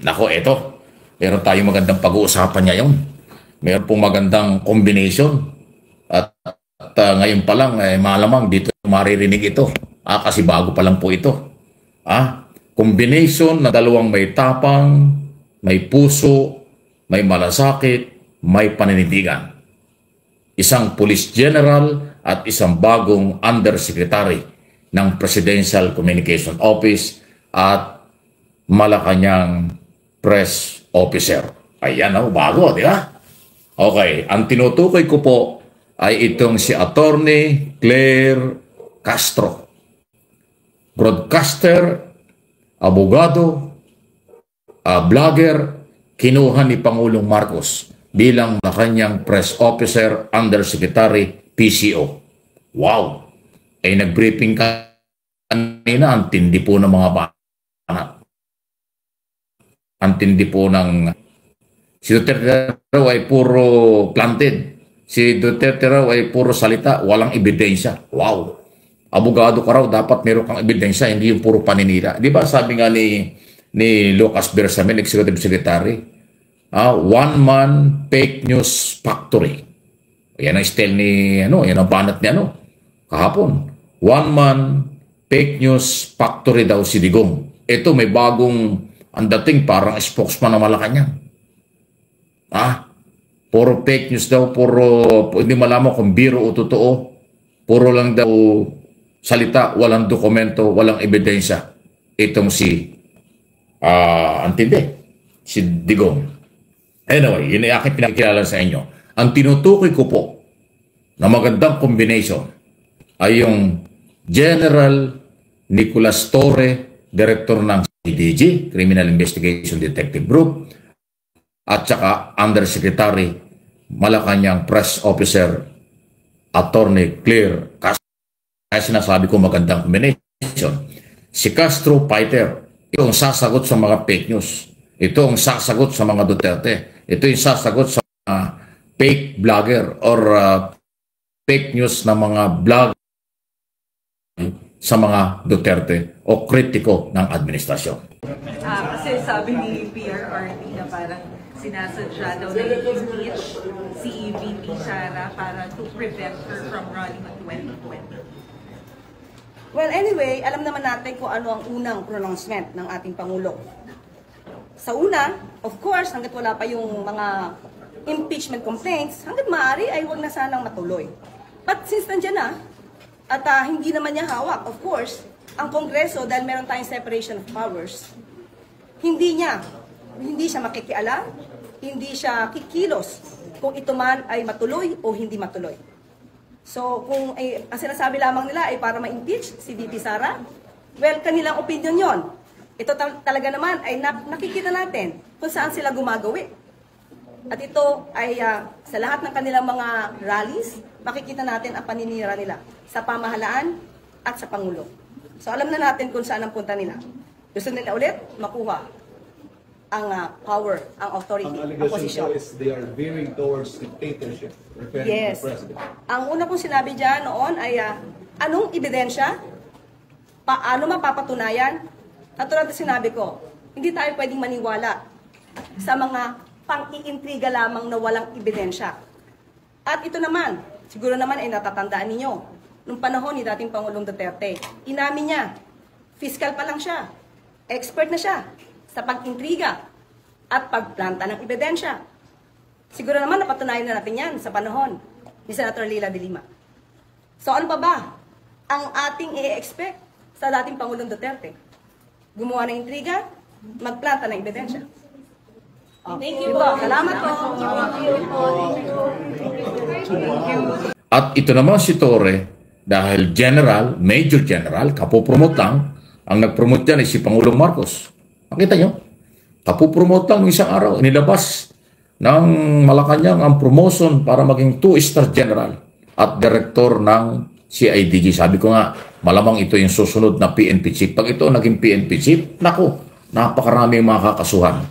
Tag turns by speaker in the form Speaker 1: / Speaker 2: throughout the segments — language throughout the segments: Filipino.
Speaker 1: Nako, eto. Meron tayong magandang pag-uusapan ngayon. Meron pong magandang combination. Ngayon pa lang, malamang dito maririnig ito. Kasi bago pa lang po ito. Combination na dalawang may tapang, may puso, may malasakit, may paninindigan. Isang police general at isang bagong undersecretary ng Presidential Communication Office at Malacanang press officer. Ayan, bago, di ba? Okay, ang tinutukoy ko po ay itong si Attorney Claire Castro. Broadcaster, abogado, vlogger, kinuha ni Pangulong Marcos bilang na kanyang press officer, undersecretary, PCO. Wow! Ay nag-briefing kanina, ang tindi po ng mga banat. Ang tindi po ng... Si Duterte raw ay puro planted. Si Duterte raw ay puro salita, walang ebidensya. Wow! Abogado ka raw, dapat meron kang ebidensya, hindi yung puro paninira. Di ba sabi nga ni Lucas Bersamin, Executive Secretary, one man fake news factory. Yan ang style ni, yan ang banat niya, kahapon. One man fake news factory daw si Digong. Ito may bagong, ang dating parang spokesman ng Malacanang. Puro fake news daw, puro, hindi malaman kung biro o totoo. Puro lang daw salita, walang dokumento, walang ebidensya. Itong si, antindi, si Digong. Anyway, yun ay aking pinakilala sa inyo. Ang tinutukoy ko po na magandang combination ay yung General Nicolas Torre, Director ng CIDG, Criminal Investigation Detective Group, at saka Undersecretary Malacanang Press Officer, Attorney Claire Castro. Kaya sinasabi ko magandang combination. Si Castro fighter, ito ang sasagot sa mga fake news. Ito ang sasagot sa mga Duterte. Ito yung sasagot sa mga fake vlogger or fake news na mga vlog sa mga Duterte o kritiko ng administrasyon.
Speaker 2: Kasi sabi ni PRRD na parang sinasadya daw na i-impeach si VP Sara para to prevent her from running on 2020.
Speaker 3: Well, anyway, alam naman natin kung ano ang unang pronouncement ng ating Pangulo. Sa una, of course, hanggat wala pa yung mga impeachment complaints, hanggat maaari ay huwag na sanang matuloy. But since nandiyan na, at hindi naman niya hawak, of course, ang Kongreso, dahil meron tayong separation of powers, hindi siya makikialam, hindi siya kikilos kung ito man ay matuloy o hindi matuloy. So, kung ang sinasabi lamang nila ay para ma-impeach si VP Sara, well, kanilang opinion yon. Ito talaga naman ay nakikita natin kung saan sila gumagawi. At ito ay sa lahat ng kanilang mga rallies, makikita natin ang paninira nila sa pamahalaan at sa Pangulo. So alam na natin kung saan ang punta nila. Gusto nila ulit makuha ang power, ang authority, ang posisyon.
Speaker 4: Is they are veering towards dictatorship, referring
Speaker 3: yes.
Speaker 4: to the president.
Speaker 3: Ang una kong sinabi dyan noon ay anong ebidensya? Paano mapapatunayan? Katulad na sinabi ko, hindi tayo pwedeng maniwala sa mga pang-iintriga lamang na walang ebidensya. At ito naman, siguro naman ay natatandaan ninyo, nung panahon ni dating Pangulong Duterte, inamin niya, fiscal pa lang siya, expert na siya sa pag-intriga at pagplanta ng ebidensya. Siguro naman napatunayan na natin yan sa panahon ni Senator Leila de Lima. So ano pa ba ang ating i-expect sa dating Pangulong Duterte? Gumawa ng intriga, magplanta ng ebidensya. Thank you po. Salamat po.
Speaker 1: At ito naman si Torre, dahil general, major general, kapopromote lang, ang nag-promote yan ay si Pangulong Marcos. Nakita nyo? Kapopromote lang ng isang araw, inilabas ng Malacanang ang promotion para maging 2-star general at director ng CIDG. Sabi ko nga, malamang ito yung susunod na PNP chief. Pag ito naging PNP chief, naku, napakaraming makakasuhan.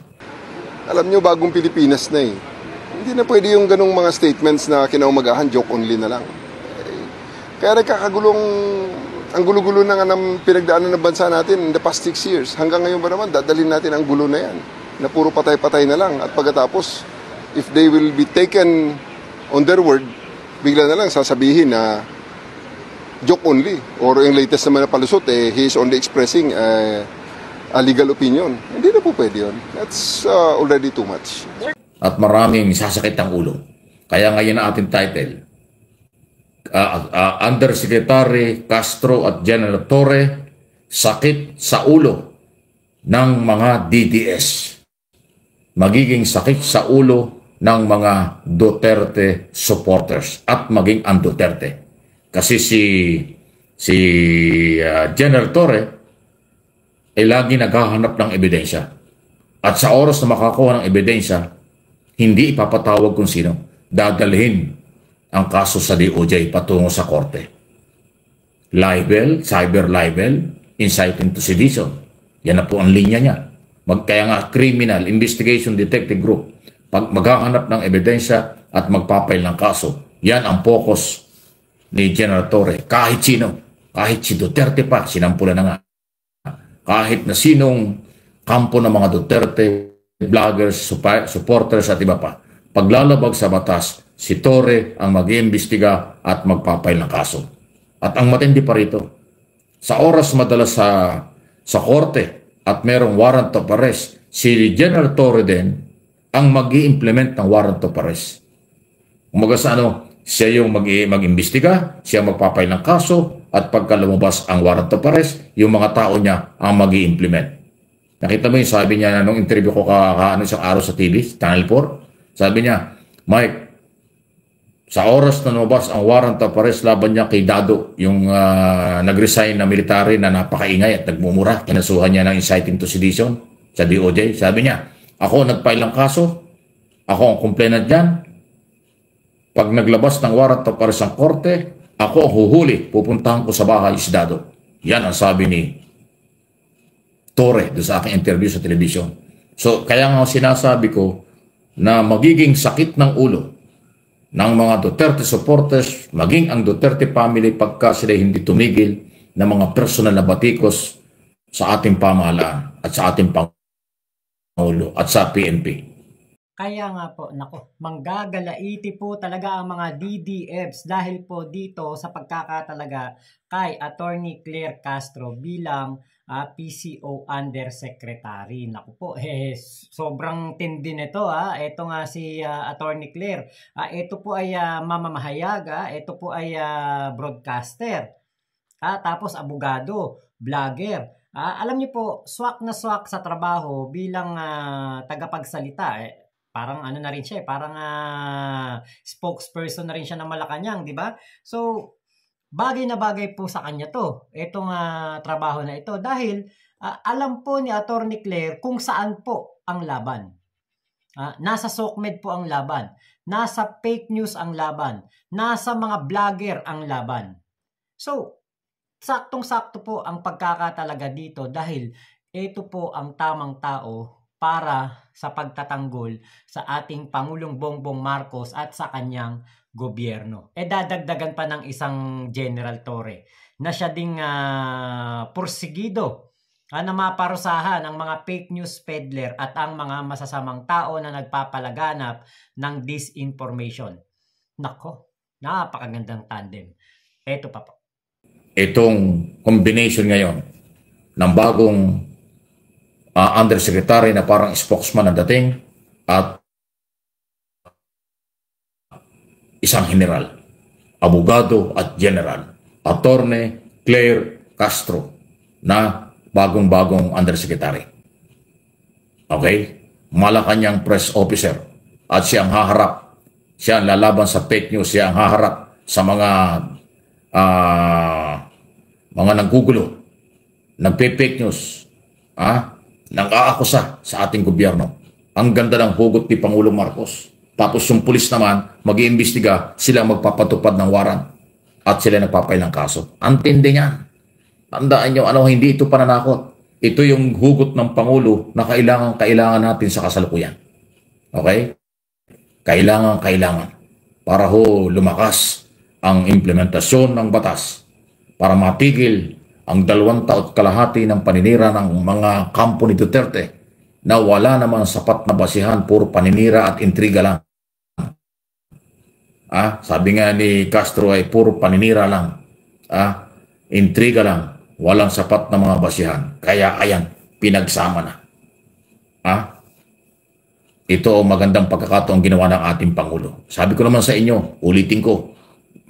Speaker 5: Alam nyo, bagong Pilipinas na eh. Hindi na pwede yung ganong mga statements na kinaumagahan, joke only na lang. Kaya nagkakagulong, ang gulo-gulo na nga ng pinagdaanan ng bansa natin in the past 6 years. Hanggang ngayon ba naman, dadalhin natin ang gulo na yan. na puro patay-patay na lang. At pagkatapos, if they will be taken on their word, bigla na lang sasabihin na joke only. Or yung latest naman na palusot, he is only expressing a legal opinion. Hindi na po pwede yun. That's already too much.
Speaker 1: At maraming sasakit ang ulo. Kaya ngayon ang ating title, Undersecretary Castro at General Torre, sakit sa ulo ng mga DDS. Magiging sakit sa ulo ng mga Duterte supporters at maging ang Duterte. Kasi si General Torre ay lagi naghahanap ng ebidensya. At sa oras na makakuha ng ebidensya, hindi ipapatawag kung sino. Dadalhin ang kaso sa DOJ patungo sa korte. Libel, cyber libel, inciting to sedition. Yan na po ang linya niya. Kaya nga, Criminal Investigation Detective Group, pag maghahanap ng ebidensya at magpapail ng kaso, yan ang focus ni General Torre. Kahit sino, kahit si Duterte pa, sinampulan na nga. Kahit na sinong kampo ng mga Duterte, vloggers, supporters at iba pa, paglalabag sa batas, si Torre ang mag-iimbestiga at magpapail ng kaso. At ang matindi pa rito, sa oras madalas sa korte at merong warrant of arrest, si General Torre din ang mag-i-implement ng warrant of arrest. Umaga sa siya yung mag-imbestiga, siya magpapail ng kaso, at pagka lumabas ang warrant of arrest, yung mga tao niya ang mag-i-implement. Nakita mo yung sabi niya nung interview ko isang araw sa TV, Channel 4, sabi niya, Mike, sa oras na lumabas ang warrant of arrest laban niya kay Dado, yung nag-resign na military na napakaingay at nagmumura, kinasuhan niya ng inciting to sedition sa DOJ. Sabi niya, ako nag-file ng kaso, ako ang complainant dyan. Pag naglabas ng warrant of arrest ang korte, ako ang huhuli, pupuntahan ko sa bahay si Dado. Yan ang sabi ni Torre doon sa aking interview sa television. So, kaya nga sinasabi ko na magiging sakit ng ulo ng mga Duterte supporters, maging ang Duterte family pagka sila hindi tumigil ng mga personal na batikos sa ating pamahalaan at sa ating Pangulo at sa PNP.
Speaker 6: Kaya nga po, nako, manggagalaiti po talaga ang mga DDFs dahil po dito sa pagkakatalaga kay Attorney Claire Castro bilang PCO Undersecretary. Naku po, sobrang tindi nito. Ito nga si Attorney Claire. Ito po ay mamamahayag, ito po ay broadcaster. Tapos abogado, vlogger. Alam niyo po, swak na swak sa trabaho bilang tagapagsalita. Parang ano na rin siya, parang spokesperson na rin siya ng Malacanang, di ba? So, bagay na bagay po sa kanya to, itong trabaho na ito. Dahil alam po ni Attorney Claire kung saan po ang laban. Nasa SOCMED po ang laban. Nasa fake news ang laban. Nasa mga vlogger ang laban. So, saktong-sakto po ang pagkakatalaga dito dahil ito po ang tamang tao para sa pagtatanggol sa ating Pangulong Bongbong Marcos at sa kanyang gobyerno. Dadagdagan pa ng isang General Torre na siya ding porsigido na maparusahan ang mga fake news peddler at ang mga masasamang tao na nagpapalaganap ng disinformation. Nako, napakagandang tandem. Ito pa po.
Speaker 1: Itong combination ngayon ng bagong undersecretary na parang spokesman na dating at isang general, abogado at general, Attorney Claire Castro na bagong-bagong undersecretary. Okay? Malacanang press officer at siya ang haharap. Siya ang lalaban sa fake news. Siya ang haharap sa mga nanggugulo, nagpe-fake news, nang-aakusa sa ating gobyerno. Ang ganda ng hugot ni Pangulong Marcos. Tapos yung pulis naman, mag-iimbestiga, sila magpapatupad ng warrant at sila nagpapail ng kaso. Ang tindi niyan. Tandaan nyo, hindi ito pananakot. Ito yung hugot ng Pangulo na kailangan natin sa kasalukuyan. Okay? Kailangan para lumakas ang implementasyon ng batas para matigil ang 2 taon kalahati ng paninira ng mga kampo ni Duterte na wala naman sapat na basihan, puro paninira at intriga lang. Sabi nga ni Castro ay puro paninira lang. Intriga lang. Walang sapat na mga basihan. Kaya ayan, pinagsama na. Ito ang magandang pagkakataong ginawa ng ating Pangulo. Sabi ko naman sa inyo, ulitin ko,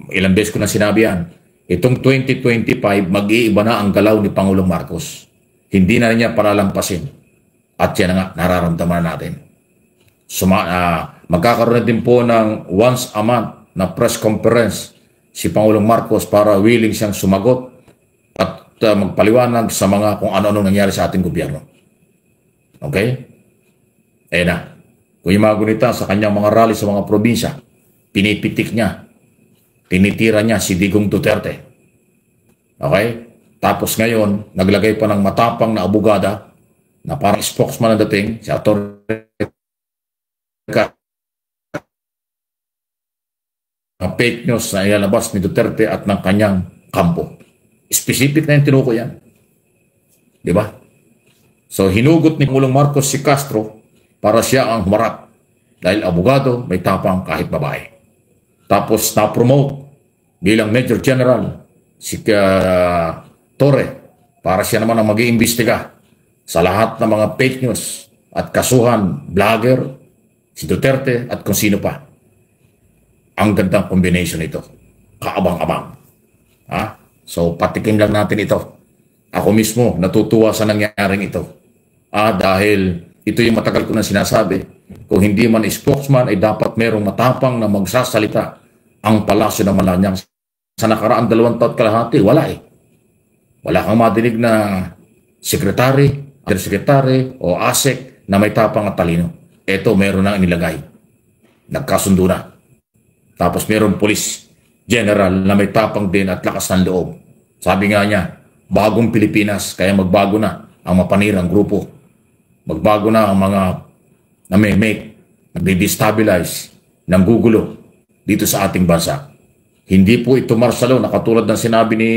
Speaker 1: ilang beses ko na sinabi yan, itong 2025, mag-iiba na ang galaw ni Pangulong Marcos. Hindi na niya palalampasin. At yan nga, nararamdaman natin. Magkakaroon na din po ng once a month na press conference si Pangulong Marcos para willing siyang sumagot at magpaliwanag sa mga kung ano-ano nangyari sa ating gobyerno. Okay? Na. Kung yung mga gunita sa kanyang mga rally sa mga probinsya, pinipitik niya, tinitira niya si Digong Duterte. Okay? Tapos ngayon, naglagay pa ng matapang na abogada na parang spokesman na dating, si Atty. Fake news na ilalabas ni Duterte at ng kanyang kampo. Specific na yung tinuko yan. Di ba? So, hinugot ni Pangulong Marcos si Castro para siya ang humarap. Dahil abogado, may tapang kahit babae. Tapos, na-promote bilang Major General si Torre para siya naman ang mag-iimbestiga sa lahat ng mga fake news at kasuhan, vlogger, si Duterte at kung sino pa. Ang gandang combination ito. Kaabang-abang. So, patikin lang natin ito. Ako mismo, natutuwa sa nangyaring ito. Dahil ito yung matagal ko na sinasabi. Kung hindi man spokesman, ay dapat merong matapang na magsasalita ang palasyo ng Malacanang. Sa nakaraan 2 taon kalahati, wala eh. Wala kang madinig na sekretary, undersecretary o ASEC na may tapang at talino. Ito, meron na inilagay. Nagkasundo na. Tapos meron police general na may tapang din at lakas ng loob. Sabi nga niya, bagong Pilipinas, kaya magbago na ang mapanirang grupo. Magbago na ang mga na may make, nagde-destabilize, ng gugulo dito sa ating bansa. Hindi po ito martial law na katulad ng sinabi ni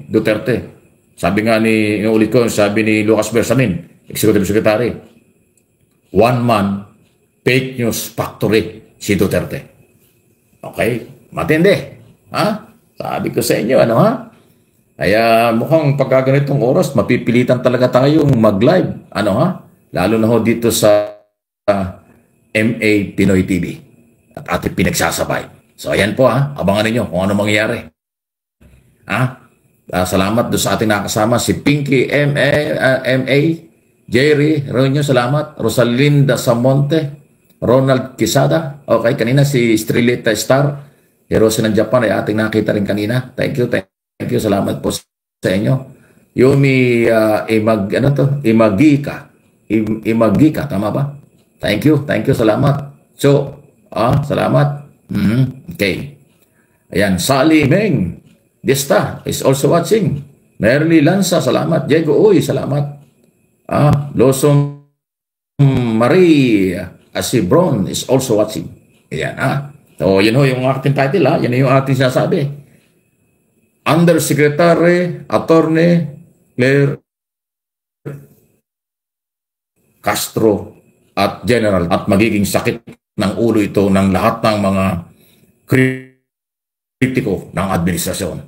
Speaker 1: Duterte. Sabi nga ni, ulit ko, sabi ni Lucas Bersamin, Executive Secretary, one man, fake news factory si Duterte. Okay? Matindi. Sabi ko sa inyo, Kaya mukhang pagkaganitong oras, mapipilitan talaga tayong mag-live. Lalo na ho dito sa MA Pinoy TV. At ating pinagsasabay. So ayan po abangan ninyo kung ano mangyayari. Salamat doon sa ating nakasama, si Pinky MA, Jerry Ronyo, salamat. Rosalinda Samonte, Ronald Quisada. Okay, kanina si Strilita Star, Heroes ng Japan ay ating nakita rin kanina. Thank you. Salamat po sa inyo. Yumi Imagika, tama ba? Thank you, salamat. So, salamat. Okay. Ayan, Sally Meng Desta is also watching. Merly Lanza, salamat. Diego Uy, salamat. Losong Marie Asibron is also watching. Ayan, So, yan ho yung ating title, Yan yung ating sinasabi. Undersecretary, Attorney Claire Castro at General, at magiging sakit ng ulo ito ng lahat ng mga kritiko ng administrasyon.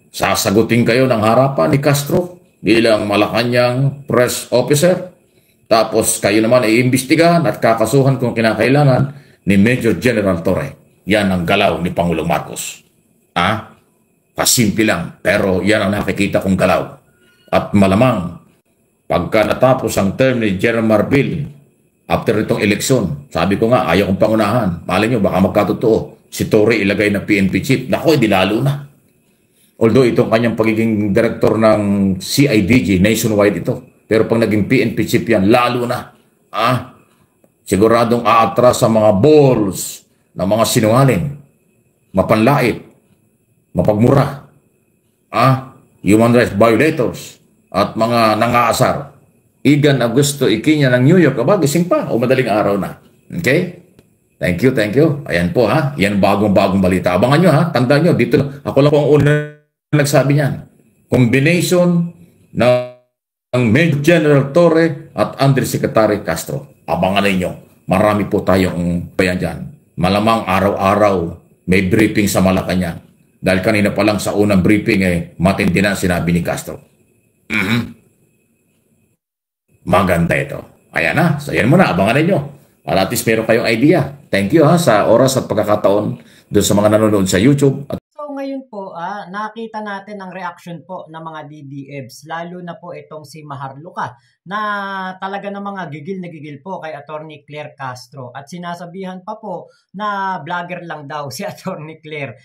Speaker 1: Sasagutin kayo ng harapan ni Castro bilang Malacanang press officer, tapos kayo naman ay iimbestigahan at kakasuhan kung kinakailangan ni Major General Torre. Yan ang galaw ni Pangulong Marcos. Pasimple lang, pero yan ang nakikita kong galaw. At malamang pagka natapos ang term ni General Marbil, after itong eleksyon, sabi ko nga, ayaw kong pangunahan. Malay nyo, baka magkatotoo. Si Torre ilagay na PNP chief. Naku, di lalo na. Although itong kanyang pagiging director ng CIDG, nationwide ito. Pero pag naging PNP chief yan, lalo na. Siguradong aatras sa mga balls ng mga sinungaling, mapanlait, mapagmura, human rights violators, at mga nangaasar. Igan Augusto Iquina ng New York, gising pa o madaling araw na. Okay? Thank you. Ayan po yan bagong balita. Abangan nyo tandaan nyo, dito ako lang po ang una nagsabi niyan. Combination ng ang Major General Torre at Undersecretary Castro. Abangan ninyo. Marami po tayong bayan dyan. Malamang araw-araw may briefing sa Malacanang. Dahil kanina pa lang sa unang briefing matindi na sinabi ni Castro. Maganda ito. Ayan na. So yan muna. Abangan ninyo. At least meron kayong idea. Thank you sa oras at pagkakataon doon sa mga nanonood sa YouTube.
Speaker 6: So ngayon po, nakita natin ang reaction po ng mga DDEBs, lalo na po itong si Maharlika na talaga ng mga gigil na gigil po kay Attorney Claire Castro at sinasabihan pa po na vlogger lang daw si Attorney Claire.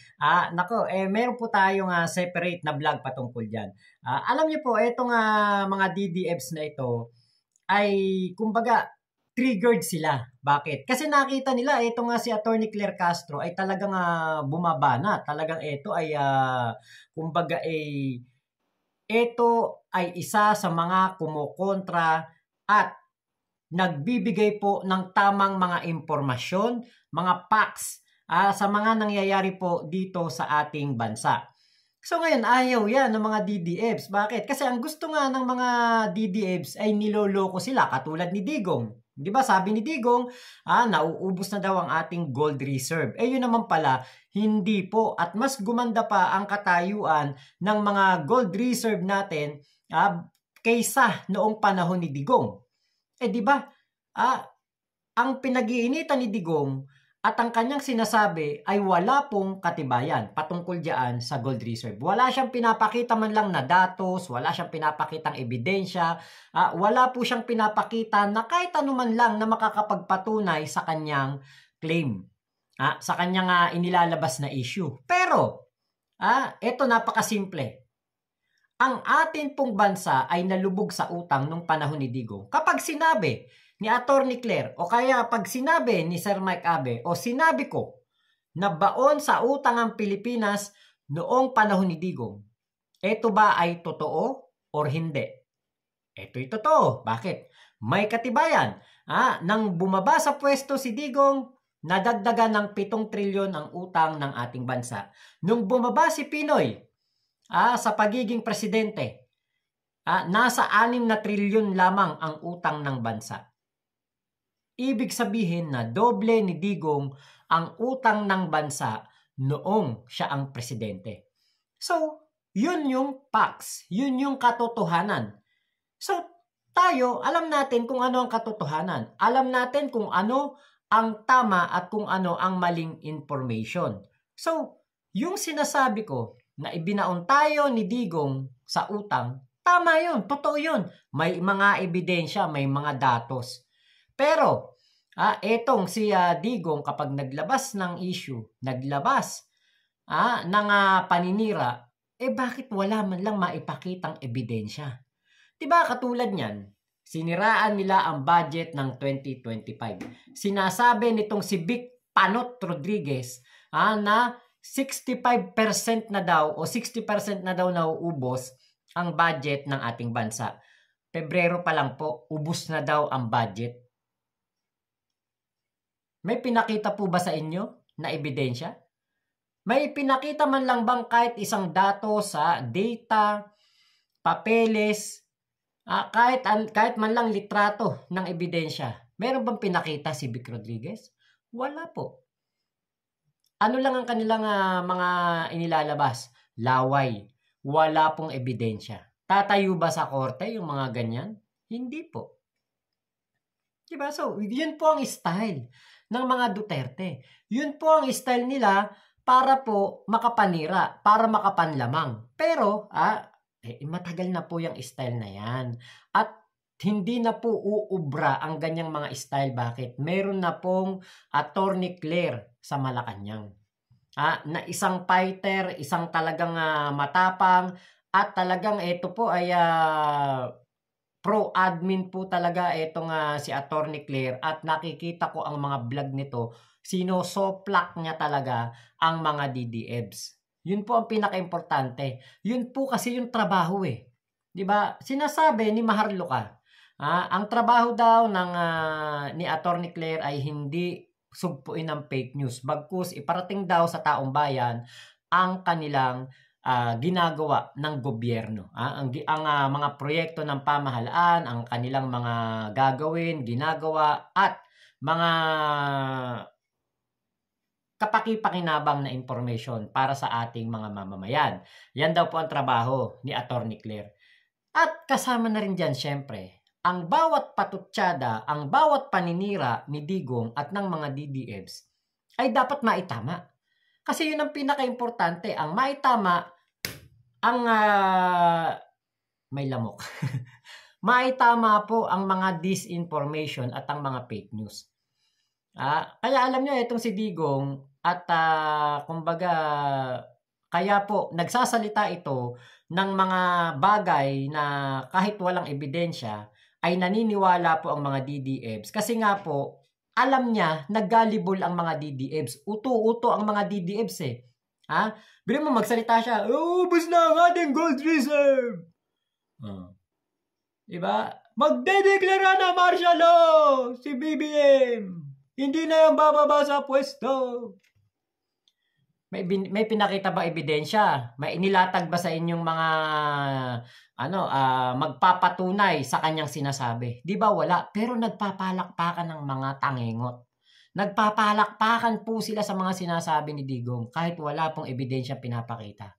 Speaker 6: Meron po tayong separate na vlog patungkol dyan. Alam niyo po, itong mga DDEBs na ito ay kumbaga triggered sila. Bakit? Kasi nakita nila ito nga si Attorney Claire Castro ay talagang bumaba na. Talagang ito ay kumbaga ito ay isa sa mga kumukontra at nagbibigay po ng tamang mga impormasyon, mga facts sa mga nangyayari po dito sa ating bansa. So ngayon, ayaw yan ng mga DDEBs. Bakit? Kasi ang gusto nga ng mga DDEBs ay niloloko sila katulad ni Digong. Di ba sabi ni Digong, nauubos na daw ang ating gold reserve. Yun naman pala, hindi po. At mas gumanda pa ang katayuan ng mga gold reserve natin kaysa noong panahon ni Digong. Di ba? Ang pinag-iinitan ni Digong at ang kanyang sinasabi ay wala pong katibayan patungkol diyan sa gold reserve. Wala siyang pinapakita man lang na datos, wala siyang pinapakitang ebidensya, wala po siyang pinapakita na kahit ano man lang na makakapagpatunay sa kanyang claim, sa kanyang inilalabas na issue. Pero, ito napakasimple. Ang atin pong bansa ay nalubog sa utang nung panahon ni Digong. Kapag sinabi ni Attorney Claire o kaya pag sinabi ni Sir Mike Abe o sinabi ko na baon sa utang ang Pilipinas noong panahon ni Digong, ito ba ay totoo or hindi? Ito'y totoo. Bakit? May katibayan. Nang bumaba sa pwesto si Digong, nadagdagan ng 7 trilyon ang utang ng ating bansa. Nung bumaba si Pinoy sa pagiging presidente, nasa 6 na trilyon lamang ang utang ng bansa. Ibig sabihin na doble ni Digong ang utang ng bansa noong siya ang presidente. So, yun yung facts. Yun yung katotohanan. So, tayo, alam natin kung ano ang katotohanan. Alam natin kung ano ang tama at kung ano ang maling information. So, yung sinasabi ko na ibinaon tayo ni Digong sa utang, tama yun, totoo yun. May mga ebidensya, may mga datos. Pero, etong si Digong kapag naglabas ng issue, naglabas ng paninira, bakit wala man lang maipakitang ebidensya? Diba katulad niyan, siniraan nila ang budget ng 2025. Sinasabi nitong si Vic Panot Rodriguez na 65% na daw o 60% na daw nauubos ang budget ng ating bansa. Pebrero pa lang po, ubos na daw ang budget. May pinakita po ba sa inyo na ebidensya? May pinakita man lang bang kahit isang dato sa data, papeles, kahit man lang litrato ng ebidensya? Meron bang pinakita si Vic Rodriguez? Wala po. Ano lang ang kanilang mga inilalabas? Laway. Wala pong ebidensya. Tatayo ba sa korte yung mga ganyan? Hindi po. Diba? So, yun po ang style ng mga Duterte. Yun po ang style nila para po makapanira, para makapanlamang. Pero, matagal na po yung style na yan. At hindi na po uubra ang ganyang mga style. Bakit? Meron na pong Attorney Claire sa Malacanang. Na isang fighter, isang talagang matapang, at talagang ito po ay pro-admin po talaga itong si Attorney Claire, at nakikita ko ang mga vlog nito, sinosoplak niya talaga ang mga DDEBs. Yun po ang pinaka-importante. Yun po kasi yung trabaho Diba? Sinasabi ni Maharlika, ang trabaho daw ng ni Attorney Claire ay hindi sugpuin ng fake news. Bagkus iparating daw sa taong bayan ang kanilang ginagawa ng gobyerno. Ang mga proyekto ng pamahalaan, ang kanilang mga gagawin, ginagawa, at mga kapaki-pakinabang na information para sa ating mga mamamayan. Yan daw po ang trabaho ni Atty. Claire. At kasama na rin dyan, syempre, ang bawat patutsada, ang bawat paninira ni Digong at ng mga DDFs ay dapat maitama. Kasi yun ang pinaka-importante. Ang maitama, ang may lamok. Maitama po ang mga disinformation at ang mga fake news. Kaya alam nyo, itong si Digong at kumbaga, kaya po nagsasalita ito ng mga bagay na kahit walang ebidensya ay naniniwala po ang mga DDFs. Kasi nga po, alam niya, naggalibol ang mga DDFs. Uto-uto ang mga DDFs eh. Bili mo magsalita siya, ubos na ang ating gold reserve. Diba? Magdedeklara na martial law si BBM. Hindi na yung bababa sa pwesto. May pinakita ba ebidensya? May inilatag ba sa inyong mga magpapatunay sa kanyang sinasabi? Di ba wala? Pero nagpapalakpakan ng mga tangengot. Nagpapalakpakan po sila sa mga sinasabi ni Digong kahit wala pong ebidensya pinapakita.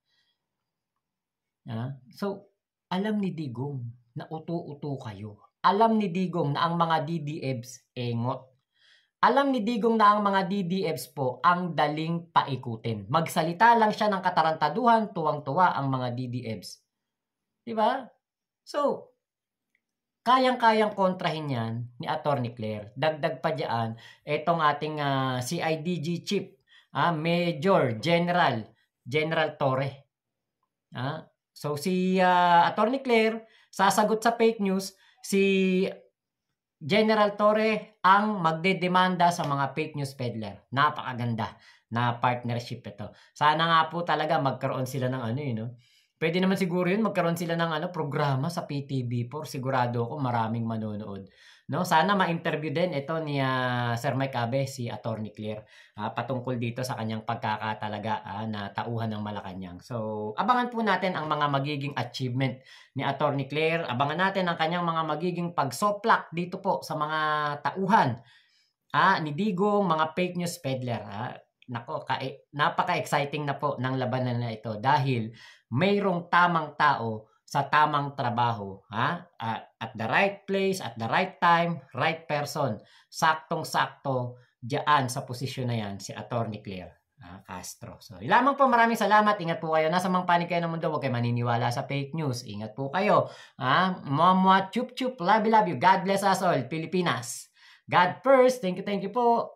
Speaker 6: So, alam ni Digong na uto-uto kayo. Alam ni Digong na ang mga DDFs engot. Alam ni Digong na ang mga DDFs po ang daling paikutin. Magsalita lang siya ng katarantaduhan, tuwang-tuwa ang mga DDFs. Diba? So, kayang-kayang kontrahin yan ni Atty. Claire. Dagdag pa dyan, itong ating CIDG chief, Major General Torre. So, si Atty. Claire, sasagot sa fake news, si General Torre ang magdedemanda sa mga fake news peddler. Napakaganda na partnership ito. Sana nga po talaga magkaroon sila ng Pwede naman siguro yun, magkaroon sila ng programa sa PTV4. Sigurado ako maraming manonood. No? Sana ma-interview din ito ni Sir Mike Abe, si Atty. Claire, patungkol dito sa kanyang pagkakatalaga na tauhan ng Malacanang. So, abangan po natin ang mga magiging achievement ni Atty. Claire. Abangan natin ang kanyang mga magiging pagsoplak dito po sa mga tauhan ni Digong, mga fake news peddler. Nako, napaka-exciting na po ng labanan na ito dahil mayroong tamang tao sa tamang trabaho, at the right place, at the right time, right person. Saktong-sakto diyan sa posisyon na yan si Atty. Claire Castro. So, lamang po, maraming salamat. Ingat po kayo. Nasa mang panig kayo ng mundo, huwag kayo maniniwala sa fake news. Ingat po kayo. Chup chup, love you. God bless us all. Pilipinas. God first. Thank you po.